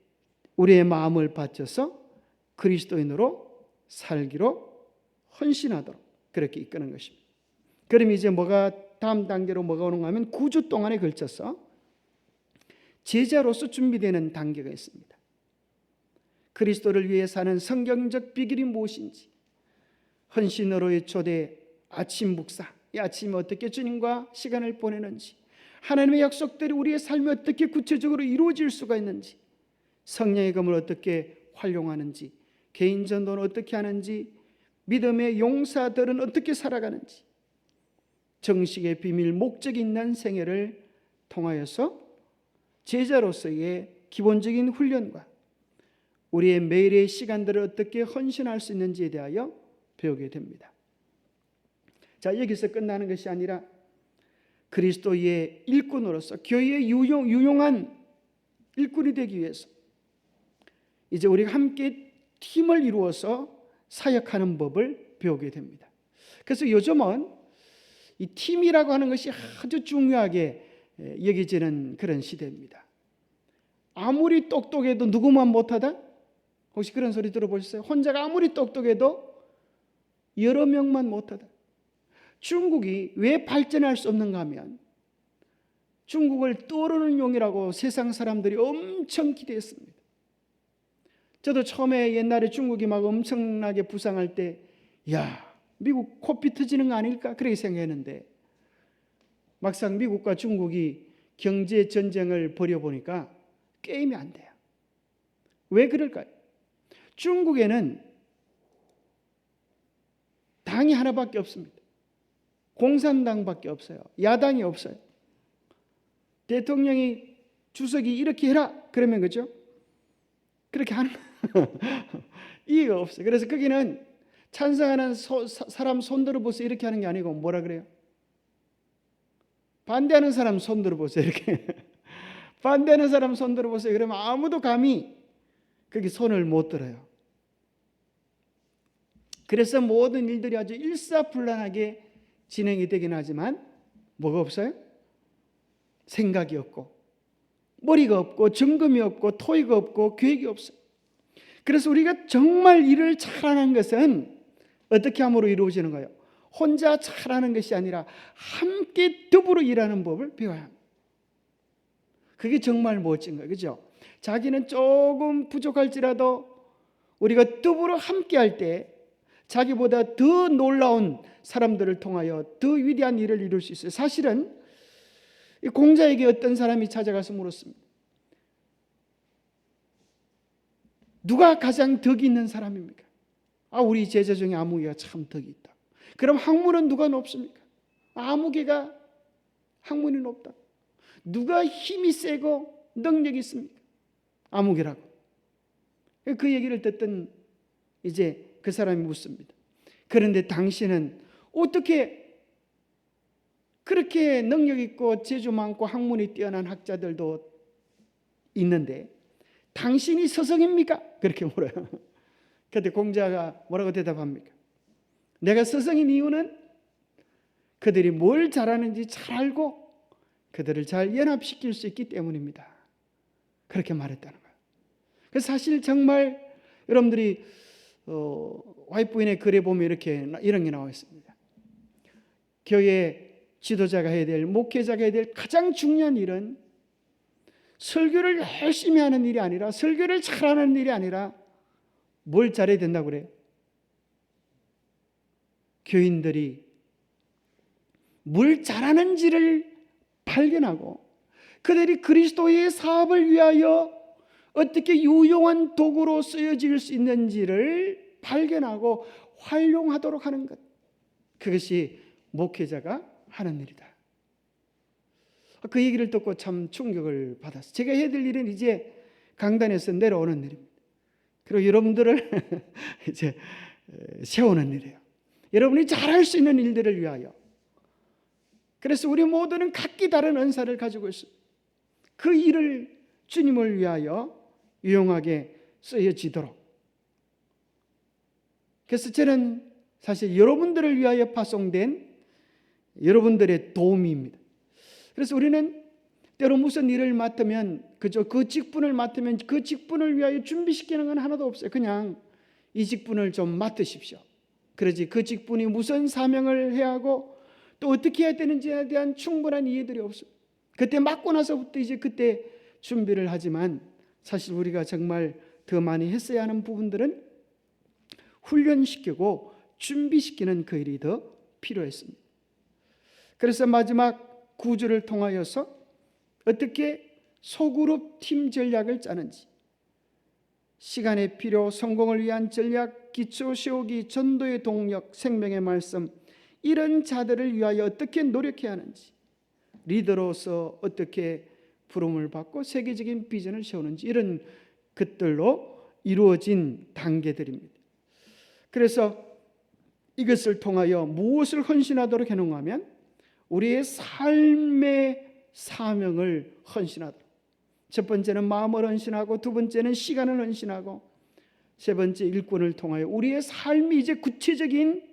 우리의 마음을 바쳐서 그리스도인으로 살기로 헌신하도록 그렇게 이끄는 것입니다. 그럼 이제 다음 단계로 뭐가 오는가 하면 9주 동안에 걸쳐서 제자로서 준비되는 단계가 있습니다. 그리스도를 위해 사는 성경적 비결이 무엇인지, 헌신으로의 초대 아침 묵상, 이 아침에 어떻게 주님과 시간을 보내는지, 하나님의 약속들이 우리의 삶에 어떻게 구체적으로 이루어질 수가 있는지, 성령의 검을 어떻게 활용하는지, 개인 전도는 어떻게 하는지, 믿음의 용사들은 어떻게 살아가는지, 정식의 비밀, 목적이 있는 생애를 통하여서 제자로서의 기본적인 훈련과 우리의 매일의 시간들을 어떻게 헌신할 수 있는지에 대하여 배우게 됩니다. 자, 여기서 끝나는 것이 아니라 그리스도의 일꾼으로서 교회의 유용한 일꾼이 되기 위해서 이제 우리가 함께 팀을 이루어서 사역하는 법을 배우게 됩니다. 그래서 요즘은 이 팀이라고 하는 것이 아주 중요하게 여겨지는 그런 시대입니다. 아무리 똑똑해도 누구만 못하다? 혹시 그런 소리 들어보셨어요? 혼자가 아무리 똑똑해도 여러 명만 못하다. 중국이 왜 발전할 수 없는가 하면 중국을 떠오르는 용이라고 세상 사람들이 엄청 기대했습니다. 저도 처음에 옛날에 중국이 막 엄청나게 부상할 때 야, 미국 코피 터지는 거 아닐까? 그렇게 생각했는데 막상 미국과 중국이 경제 전쟁을 벌여보니까 게임이 안 돼요. 왜 그럴까요? 중국에는 당이 하나밖에 없습니다. 공산당밖에 없어요. 야당이 없어요. 대통령이 주석이 이렇게 해라 그러면 그죠? 그렇게 하는 이해가 없어요. 그래서 거기는 찬성하는 사람 손 들어보세요 이렇게 하는 게 아니고 뭐라 그래요? 반대하는 사람 손 들어보세요 이렇게 반대하는 사람 손 들어보세요. 그러면 아무도 감히 거기 손을 못 들어요. 그래서 모든 일들이 아주 일사불란하게 진행이 되긴 하지만 뭐가 없어요? 생각이 없고 머리가 없고 점검이 없고 토의가 없고 계획이 없어요. 그래서 우리가 정말 일을 잘하는 것은 어떻게 함으로 이루어지는 거예요? 혼자 잘하는 것이 아니라 함께 더불어 일하는 법을 배워야 합니다. 그게 정말 멋진 거예요. 그죠? 자기는 조금 부족할지라도 우리가 더불어 함께 할 때 자기보다 더 놀라운 사람들을 통하여 더 위대한 일을 이룰 수 있어요. 사실은 이 공자에게 어떤 사람이 찾아가서 물었습니다. 누가 가장 덕이 있는 사람입니까? 우리 제자 중에 아무개가 참 덕이 있다. 그럼 학문은 누가 높습니까? 아무개가 학문이 높다. 누가 힘이 세고 능력이 있습니까? 아무개라고. 그 얘기를 듣던 이제 그 사람이 묻습니다. 그런데 당신은 어떻게 그렇게 능력 있고 재주 많고 학문이 뛰어난 학자들도 있는데 당신이 스승입니까? 그렇게 물어요. 그때 공자가 뭐라고 대답합니까? 내가 스승인 이유는 그들이 뭘 잘하는지 잘 알고 그들을 잘 연합시킬 수 있기 때문입니다. 그렇게 말했다는 거예요. 그래서 사실 정말 여러분들이 와이프인의 글에 보면 이런 게 나와 있습니다. 교회 지도자가 해야 될, 목회자가 해야 될 가장 중요한 일은 설교를 열심히 하는 일이 아니라, 설교를 잘하는 일이 아니라 뭘 잘해야 된다고 그래요? 교인들이 뭘 잘하는지를 발견하고 그들이 그리스도의 사업을 위하여 어떻게 유용한 도구로 쓰여질 수 있는지를 발견하고 활용하도록 하는 것, 그것이 목회자가 하는 일이다. 그 얘기를 듣고 참 충격을 받았어요. 제가 해야 될 일은 이제 강단에서 내려오는 일입니다. 그리고 여러분들을 이제 세우는 일이에요. 여러분이 잘할 수 있는 일들을 위하여. 그래서 우리 모두는 각기 다른 은사를 가지고 있습니다. 그 일을 주님을 위하여 유용하게 쓰여지도록. 그래서 저는 사실 여러분들을 위하여 파송된 여러분들의 도움입니다. 그래서 우리는 때로 무슨 일을 맡으면 그저 그 직분을 맡으면 그 직분을 위하여 준비시키는 건 하나도 없어요. 그냥 이 직분을 좀 맡으십시오. 그러지 그 직분이 무슨 사명을 해야 하고 또 어떻게 해야 되는지에 대한 충분한 이해들이 없어요. 그때 맡고 나서부터 이제 그때 준비를 하지만 사실 우리가 정말 더 많이 했어야 하는 부분들은 훈련시키고 준비시키는 그 일이 더 필요했습니다. 그래서 마지막 9주를 통하여서 어떻게 소그룹 팀 전략을 짜는지, 시간의 필요, 성공을 위한 전략, 기초 세우기, 전도의 동력, 생명의 말씀, 이런 자들을 위하여 어떻게 노력해야 하는지, 리더로서 어떻게 부름을 받고 세계적인 비전을 세우는지, 이런 것들로 이루어진 단계들입니다. 그래서 이것을 통하여 무엇을 헌신하도록 해놓은가 하면 우리의 삶의 사명을 헌신하도록. 첫 번째는 마음을 헌신하고, 두 번째는 시간을 헌신하고, 세 번째 일꾼을 통하여 우리의 삶이 이제 구체적인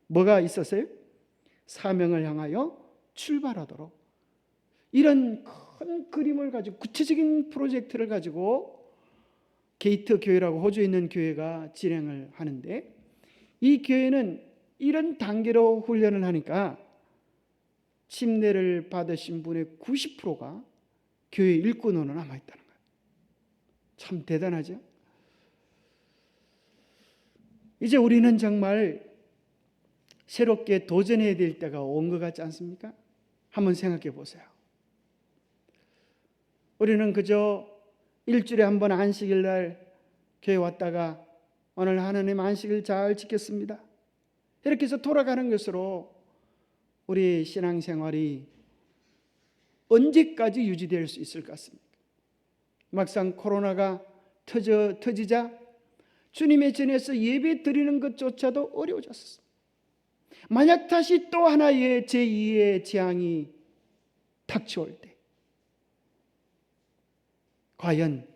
뭐가 있었어요? 사명을 향하여 출발하도록 이런 큰 그림을 가지고 구체적인 프로젝트를 가지고 게이트 교회라고 호주에 있는 교회가 진행을 하는데, 이 교회는 이런 단계로 훈련을 하니까 침례를 받으신 분의 90%가 교회 일꾼으로 남아있다는 거예요. 참 대단하죠? 이제 우리는 정말 새롭게 도전해야 될 때가 온 것 같지 않습니까? 한번 생각해 보세요. 우리는 그저 일주일에 한 번 안식일 날 교회 왔다가 오늘 하나님 안식일 잘 지켰습니다, 이렇게 해서 돌아가는 것으로 우리 신앙생활이 언제까지 유지될 수 있을 것 같습니까? 막상 코로나가 터지자 주님의 전에서 예배 드리는 것조차도 어려워졌어요. 만약 다시 또 하나의 제2의 재앙이 닥쳐올 때 과연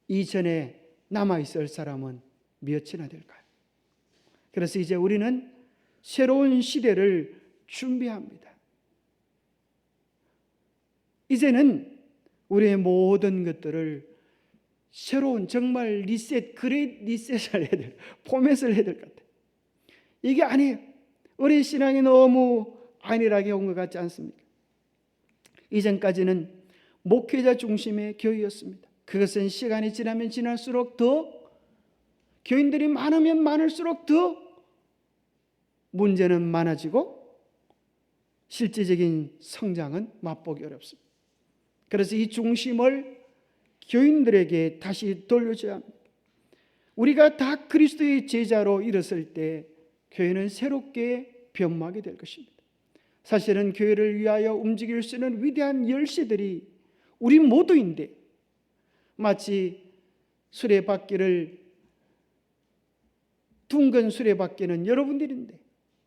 이전에 남아있을 사람은 몇이나 될까요? 그래서 이제 우리는 새로운 시대를 준비합니다. 이제는 우리의 모든 것들을 새로운 정말 그레이트 리셋을 해야 될, 포맷을 해야 될 것 같아요. 이게 아니에요. 우리 신앙이 너무 안일하게 온 것 같지 않습니까? 이전까지는 목회자 중심의 교회였습니다. 그것은 시간이 지나면 지날수록 더, 교인들이 많으면 많을수록 더 문제는 많아지고 실질적인 성장은 맛보기 어렵습니다. 그래서 이 중심을 교인들에게 다시 돌려줘야 합니다. 우리가 다 그리스도의 제자로 일었을 때 교회는 새롭게 변모하게 될 것입니다. 사실은 교회를 위하여 움직일 수 있는 위대한 열쇠들이 우리 모두인데, 마치 수레바퀴를, 둥근 수레바퀴는 여러분들인데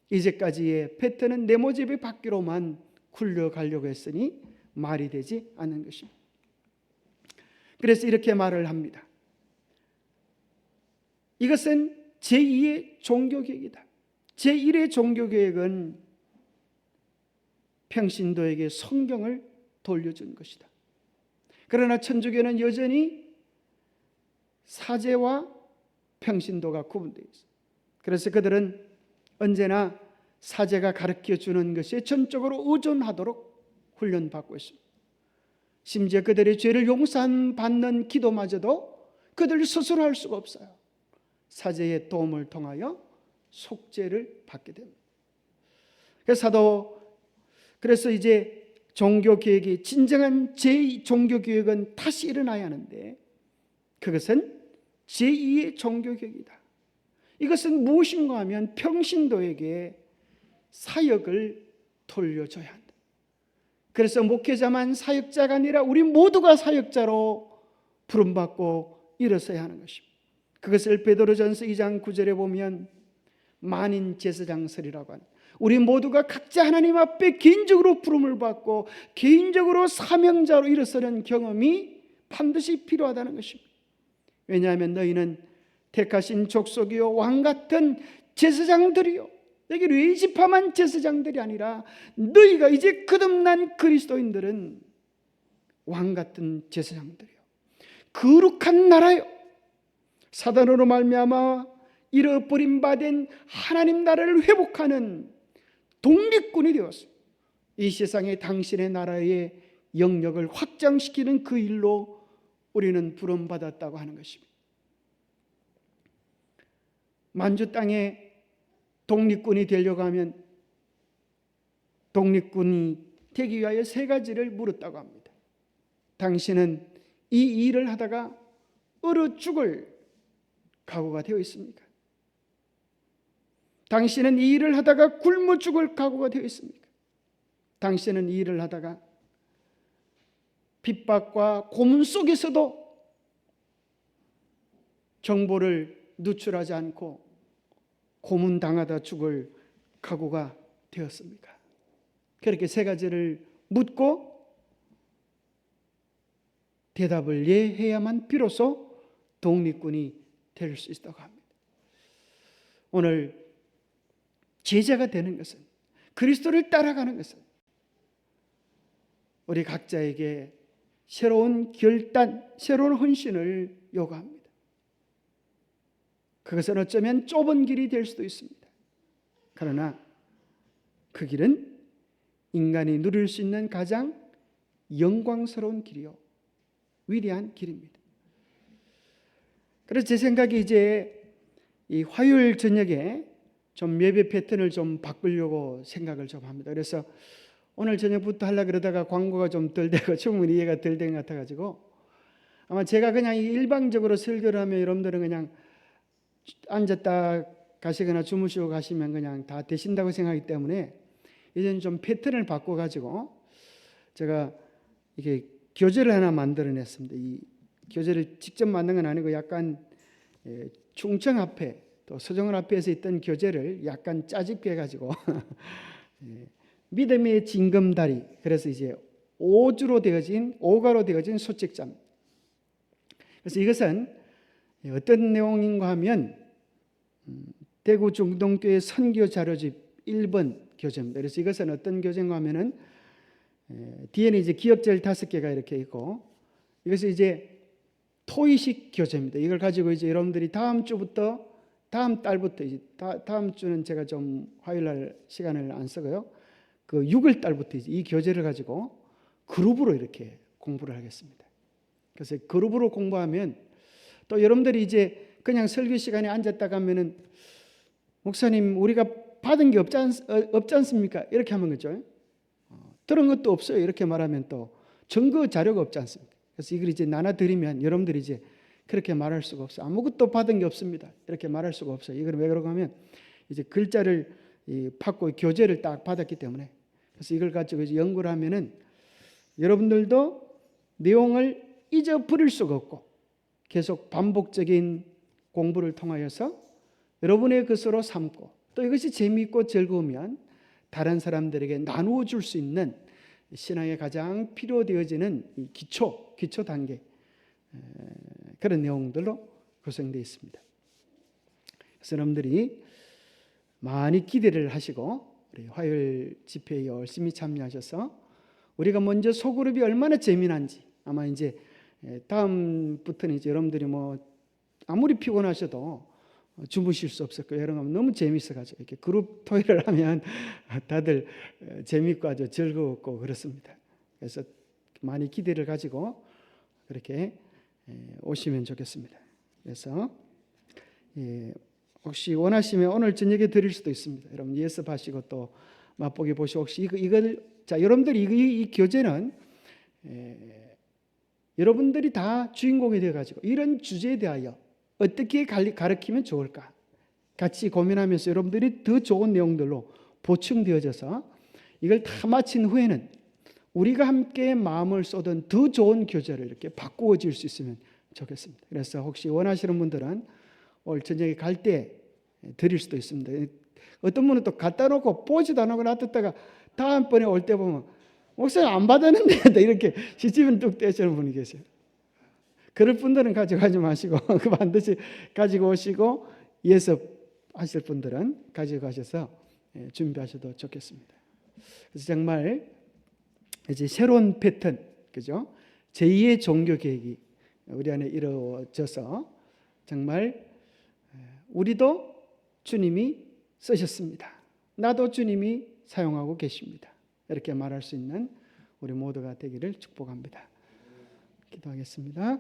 이제까지의 패턴은 네모집의 바퀴로만 굴러가려고 했으니 말이 되지 않는 것입니다. 그래서 이렇게 말을 합니다. 이것은 제2의 종교개혁이다. 제1의 종교개혁은 평신도에게 성경을 돌려준 것이다. 그러나 천주교는 여전히 사제와 평신도가 구분되어 있습니다. 그래서 그들은 언제나 사제가 가르쳐주는 것에 전적으로 의존하도록 훈련받고 있습니다. 심지어 그들의 죄를 용서받는 기도마저도 그들 스스로 할 수가 없어요. 사제의 도움을 통하여 속죄를 받게 됩니다. 그래서 이제 종교개혁이, 진정한 제2종교개혁은 다시 일어나야 하는데, 그것은 제2의 종교개혁이다. 이것은 무엇인가 하면 평신도에게 사역을 돌려줘야 한다. 그래서 목회자만 사역자가 아니라 우리 모두가 사역자로 부름받고 일어서야 하는 것입니다. 그것을 베드로전서 2장 9절에 보면 만인 제사장설이라고 하는, 우리 모두가 각자 하나님 앞에 개인적으로 부름을 받고 개인적으로 사명자로 일어서는 경험이 반드시 필요하다는 것입니다. 왜냐하면 너희는 택하신 족속이요 왕 같은 제사장들이요, 여기 레위지파만 제사장들이 아니라 너희가 이제 거듭난 그리스도인들은 왕 같은 제사장들이요, 거룩한 나라요, 사단으로 말미암아 잃어버림 바된 하나님 나라를 회복하는 독립군이 되었습니다. 이 세상에 당신의 나라의 영역을 확장시키는 그 일로 우리는 부름받았다고 하는 것입니다. 만주 땅에 독립군이 되려고 하면 독립군이 되기 위하여 3가지를 물었다고 합니다. 당신은 이 일을 하다가 얼어 죽을 각오가 되어 있습니까? 당신은 이 일을 하다가 굶어 죽을 각오가 되어 있습니까? 당신은 이 일을 하다가 핍박과 고문 속에서도 정보를 누출하지 않고 고문당하다 죽을 각오가 되었습니까? 그렇게 3가지를 묻고 대답을 예 해야만 비로소 독립군이 될 수 있다고 합니다. 오늘 제자가 되는 것은, 그리스도를 따라가는 것은 우리 각자에게 새로운 결단, 새로운 헌신을 요구합니다. 그것은 어쩌면 좁은 길이 될 수도 있습니다. 그러나 그 길은 인간이 누릴 수 있는 가장 영광스러운 길이요, 위대한 길입니다. 그래서 제 생각에 이제 이 화요일 저녁에 좀 예배 패턴을 좀 바꾸려고 생각을 좀 합니다. 그래서 오늘 저녁부터 하려고 그러다가 광고가 좀 덜 되고 충분히 이해가 덜 된 것 같아가지고 아마 제가 그냥 일방적으로 설교를 하면 여러분들은 그냥 앉았다 가시거나 주무시고 가시면 그냥 다 되신다고 생각하기 때문에 이제는 좀 패턴을 바꿔가지고 제가 이게 교재를 하나 만들어냈습니다. 이 교재를 직접 만든 건 아니고 약간 충청 앞에 또 서정원 앞에서 있던 교재를 약간 짜집게 해가지고 믿음의 징검다리, 그래서 이제 5가로 되어진 소책자입니다. 그래서 이것은 어떤 내용인가 하면 대구 중동교회 선교 자료집 1번 교재입니다. 그래서 이것은 어떤 교재인가 하면은 뒤에는 이제 기억절 5개가 이렇게 있고, 이것은 이제 토의식 교재입니다. 이걸 가지고 이제 여러분들이 다음 달부터 이제 다음 주는 제가 좀 화요일 날 시간을 안 쓰고요. 그 6월 달부터 이제 이 교재를 가지고 그룹으로 이렇게 공부를 하겠습니다. 그래서 그룹으로 공부하면 또 여러분들이 이제 그냥 설교 시간에 앉았다 가면은 목사님 우리가 받은 게 없지 않습니까? 이렇게 하면 그죠? 들은 것도 없어요. 이렇게 말하면 또 증거 자료가 없지 않습니까? 그래서 이걸 이제 나눠드리면 여러분들이 이제 그렇게 말할 수가 없어요. 아무것도 받은 게 없습니다. 이렇게 말할 수가 없어요. 이걸 왜 그러고 하면 이제 글자를 받고 교재를 딱 받았기 때문에, 그래서 이걸 가지고 이제 연구를 하면은 여러분들도 내용을 잊어버릴 수가 없고 계속 반복적인 공부를 통하여서 여러분의 것으로 삼고 또 이것이 재미있고 즐거우면 다른 사람들에게 나누어 줄 수 있는 신앙에 가장 필요되어지는 이 기초 단계, 그런 내용들로 구성되어 있습니다. 그래서 여러분들이 많이 기대를 하시고 우리 화요일 집회에 열심히 참여하셔서 우리가 먼저 소그룹이 얼마나 재미난지, 아마 이제 다음부터는 이제 여러분들이 뭐 아무리 피곤하셔도 주무실 수 없을 거예요. 여러분 너무 재미있어가지고 이렇게 그룹 토의를 하면 다들 재미있고 아주 즐거웠고 그렇습니다. 그래서 많이 기대를 가지고 그렇게 오시면 좋겠습니다. 그래서 혹시 원하시면 오늘 저녁에 드릴 수도 있습니다. 여러분 예습하시고 또 맛보기 보시고 혹시 이걸 여러분들이 이 교재는 여러분들이 다 주인공이 되어가지고 이런 주제에 대하여 어떻게 가르치면 좋을까 같이 고민하면서 여러분들이 더 좋은 내용들로 보충되어져서 이걸 다 마친 후에는 우리가 함께 마음을 쏟은 더 좋은 교재를 이렇게 바꾸어질 수 있으면 좋겠습니다. 그래서 혹시 원하시는 분들은 오늘 저녁에 갈 때 드릴 수도 있습니다. 어떤 분은 또 갖다 놓고 보지도 않고 놔뒀다가 다음번에 올 때 보면 목사님 안 받았는데 이렇게 시집은 뚝 떼시는 분이 계세요. 그럴 분들은 가져가지 마시고 그 반드시 가지고 오시고 예습하실 분들은 가지고 가셔서 준비하셔도 좋겠습니다. 그래서 정말 이제 새로운 패턴, 그죠? 제2의 종교 계획이 우리 안에 이루어져서 정말 우리도 주님이 쓰셨습니다. 나도 주님이 사용하고 계십니다. 이렇게 말할 수 있는 우리 모두가 되기를 축복합니다. 기도하겠습니다.